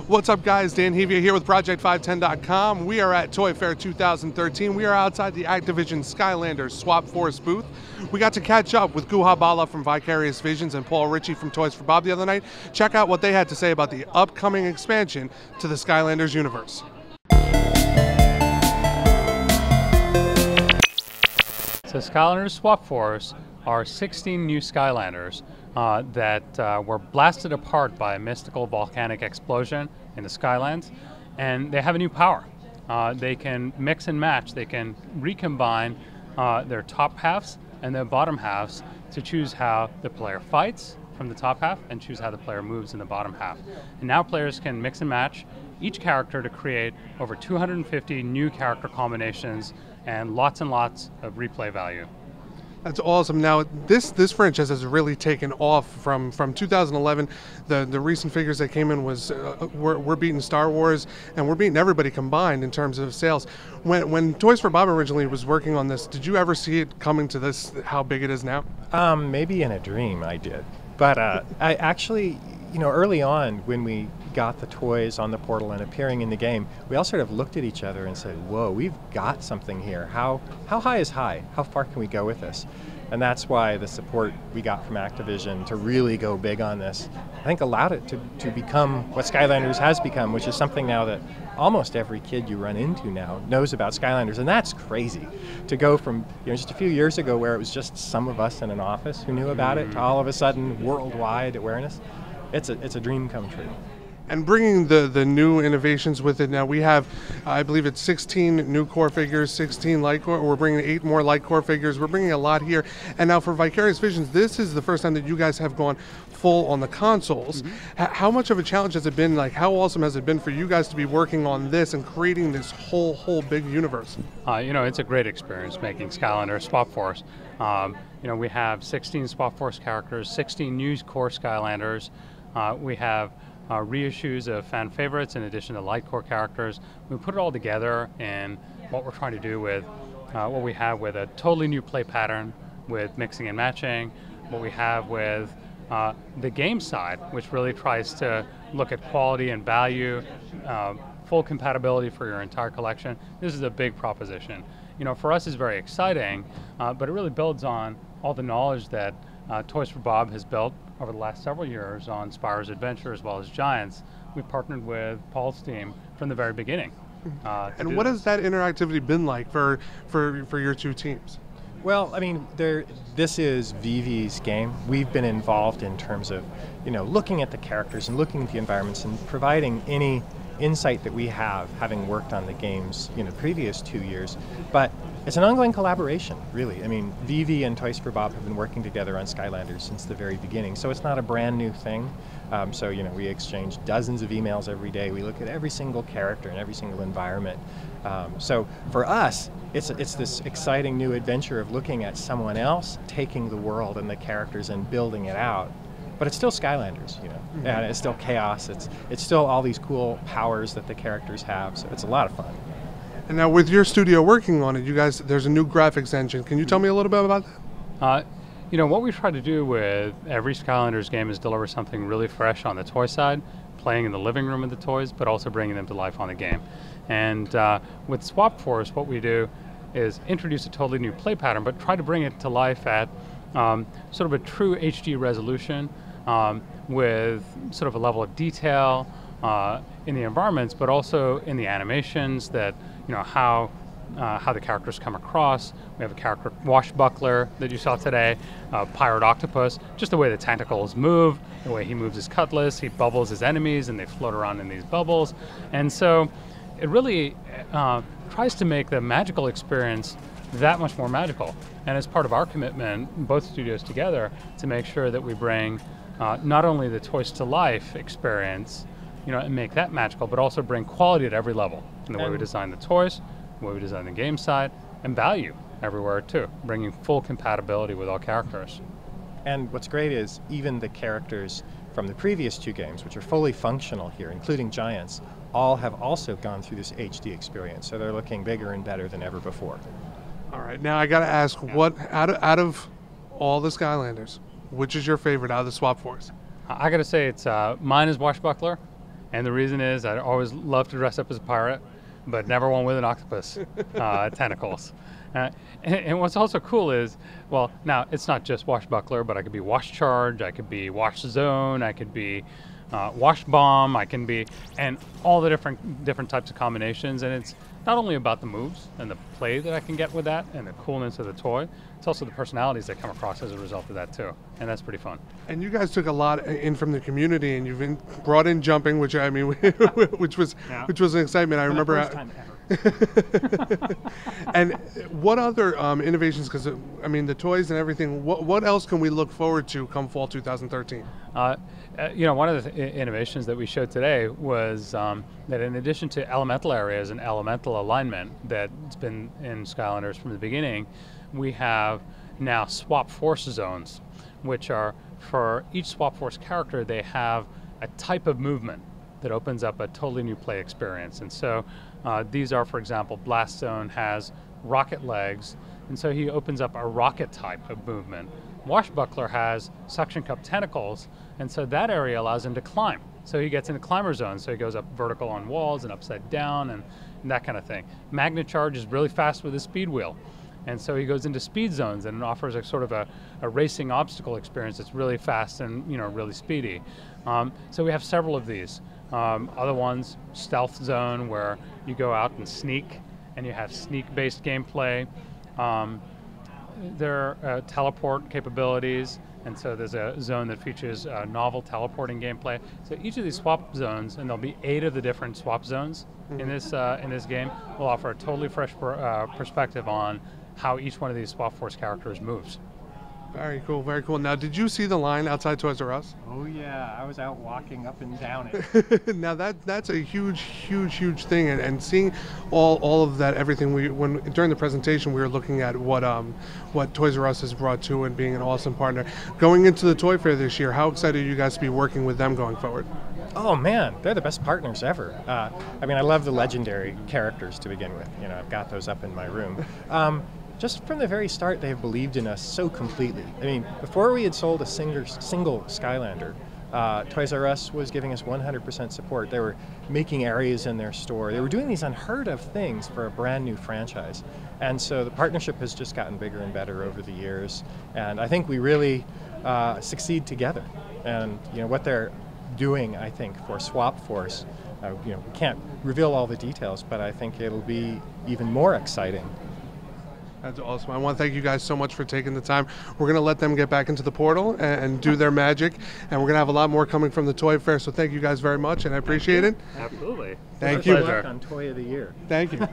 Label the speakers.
Speaker 1: What's up, guys? Dan Hevia here with Project510.com. We are at Toy Fair 2013. We are outside the Activision Skylanders Swap Force booth. We got to catch up with Guha Bala from Vicarious Visions and Paul Reiche from Toys for Bob the other night. Check out what they had to say about the upcoming expansion to the Skylanders universe.
Speaker 2: So Skylanders Swap Force are 16 new Skylanders that were blasted apart by a mystical volcanic explosion in the Skylands, and they have a new power. They can mix and match, they can recombine their top halves and their bottom halves to choose how the player fights from the top half and choose how the player moves in the bottom half. And now players can mix and match each character to create over 250 new character combinations and lots of replay value.
Speaker 1: That's awesome. Now, this franchise has really taken off from 2011. The recent figures that came in was we're beating Star Wars, and we're beating everybody combined in terms of sales. When Toys for Bob originally was working on this, did you ever see it coming to this, how big it is now?
Speaker 3: Maybe in a dream I did. But I actually, early on when we got the toys on the portal and appearing in the game, we all sort of looked at each other and said, whoa, we've got something here. How high is high? How far can we go with this? And that's why the support we got from Activision to really go big on this, I think allowed it to become what Skylanders has become, which is something now that almost every kid you run into now knows about Skylanders. And that's crazy to go from just a few years ago where it was just some of us in an office who knew about it to all of a sudden worldwide awareness. It's a dream come true.
Speaker 1: And bringing the new innovations with it now, we have, I believe it's 16 new core figures, 16 light core. We're bringing 8 more light core figures. We're bringing a lot here. And now for Vicarious Visions, this is the first time that you guys have gone full on the consoles. How much of a challenge has it been? Like, how awesome has it been for you guys to be working on this and creating this whole big universe?
Speaker 2: It's a great experience making Skylanders Swap Force. We have 16 Swap Force characters, 16 new core Skylanders. We have reissues of fan favorites in addition to light core characters. We put it all together in what we're trying to do with what we have with a totally new play pattern with mixing and matching, what we have with the game side, which really tries to look at quality and value, full compatibility for your entire collection. This is a big proposition. For us it's very exciting, but it really builds on all the knowledge that Toys for Bob has built over the last several years on Spyro's Adventure as well as Giants. We partnered with Paul's team from the very beginning.
Speaker 1: And what has that interactivity been like for your two teams?
Speaker 3: Well, this is Vivi's game. We've been involved in terms of, looking at the characters and looking at the environments and providing any insight that we have, having worked on the games, the previous 2 years. But it's an ongoing collaboration, really. Vivi and Toys for Bob have been working together on Skylanders since the very beginning, so it's not a brand new thing. We exchange dozens of emails every day. We look at every single character and every single environment. So for us, it's this exciting new adventure of looking at someone else taking the world and the characters and building it out. But it's still Skylanders, and it's still chaos. It's still all these cool powers that the characters have. So it's a lot of fun.
Speaker 1: And now with your studio working on it, you guys, there's a new graphics engine. Can you tell me a little bit about that?
Speaker 2: What we try to do with every Skylanders game is deliver something really fresh on the toy side, playing in the living room of the toys, but also bringing them to life on the game. And with Swap Force, what we do is introduce a totally new play pattern, but try to bring it to life at sort of a true HD resolution with sort of a level of detail in the environments, but also in the animations that, how the characters come across. We have a character, Washbuckler, that you saw today, Pirate Octopus, just the way the tentacles move, the way he moves his cutlass, he bubbles his enemies and they float around in these bubbles. And so it really tries to make the magical experience that much more magical. And as part of our commitment, both studios together, to make sure that we bring not only the Toys to Life experience, and make that magical, but also bring quality at every level in the way we design the toys, the way we design the game side, and value everywhere too, bringing full compatibility with all characters.
Speaker 3: And what's great is even the characters from the previous 2 games, which are fully functional here, including Giants, all have also gone through this HD experience, so they're looking bigger and better than ever before.
Speaker 1: All right, now I got to ask, what out of all the Skylanders, which is your favorite out of the Swap Force?
Speaker 2: I got to say, it's mine is Washbuckler. And the reason is I always love to dress up as a pirate, but never one with an octopus tentacles. And what's also cool is, well, now it's not just Washbuckler, but I could be Wash Charge, I could be Wash Zone, I could be Wash Bomb, I can be, and all the different types of combinations. And it's not only about the moves and the play that I can get with that and the coolness of the toy, it's also the personalities that come across as a result of that too. And that's pretty fun. And
Speaker 1: you guys took a lot in from the community, and you've brought in jumping, which I mean, which was an excitement. I remember.
Speaker 3: The first time ever.
Speaker 1: And what other innovations? Because I mean, the toys and everything. What else can we look forward to come fall 2013?
Speaker 2: One of the innovations that we showed today was that in addition to elemental areas and elemental alignment that's been in Skylanders from the beginning, we have now swap force zones, which are, for each swap force character, they have a type of movement that opens up a totally new play experience. And so these are, for example, Blast Zone has rocket legs, and so he opens up a rocket type of movement. Washbuckler has suction cup tentacles, and so that area allows him to climb. So he gets into climber zones, so he goes up vertical on walls and upside down and that kind of thing. Magnet Charge is really fast with his speed wheel, and so he goes into speed zones and offers a sort of a racing obstacle experience that's really fast and really speedy. So we have several of these. Other ones, Stealth Zone, where you go out and sneak, and you have sneak-based gameplay. There are teleport capabilities, and so there's a zone that features novel teleporting gameplay. So each of these swap zones, and there'll be 8 of the different swap zones in this game, will offer a totally fresh perspective on how each one of these swap force characters moves.
Speaker 1: Very cool, very cool. Now, did you see the line outside Toys R Us?
Speaker 3: Oh yeah, I was out walking up and down it.
Speaker 1: Now that's a huge thing, and seeing all of that, everything during the presentation we were looking at what Toys R Us has brought to and being an awesome partner. Going into the Toy Fair this year, how excited are you guys to be working with them going forward?
Speaker 3: Oh man, they're the best partners ever. I mean, I love the legendary characters to begin with. I've got those up in my room. Just from the very start, they have believed in us so completely. I mean, before we had sold a single Skylander, Toys R Us was giving us 100% support. They were making areas in their store. They were doing these unheard of things for a brand new franchise. And so the partnership has just gotten bigger and better over the years. And I think we really succeed together. And what they're doing, I think, for Swap Force, we can't reveal all the details, but I think it'll be even more exciting.
Speaker 1: That's awesome. I want to thank you guys so much for taking the time. We're going to let them get back into the portal and do their magic, and we're going to have a lot more coming from the Toy Fair, so thank you guys very much, and I appreciate it.
Speaker 2: Absolutely.
Speaker 1: Thank you.
Speaker 3: Good luck on Toy of the Year.
Speaker 1: Thank you.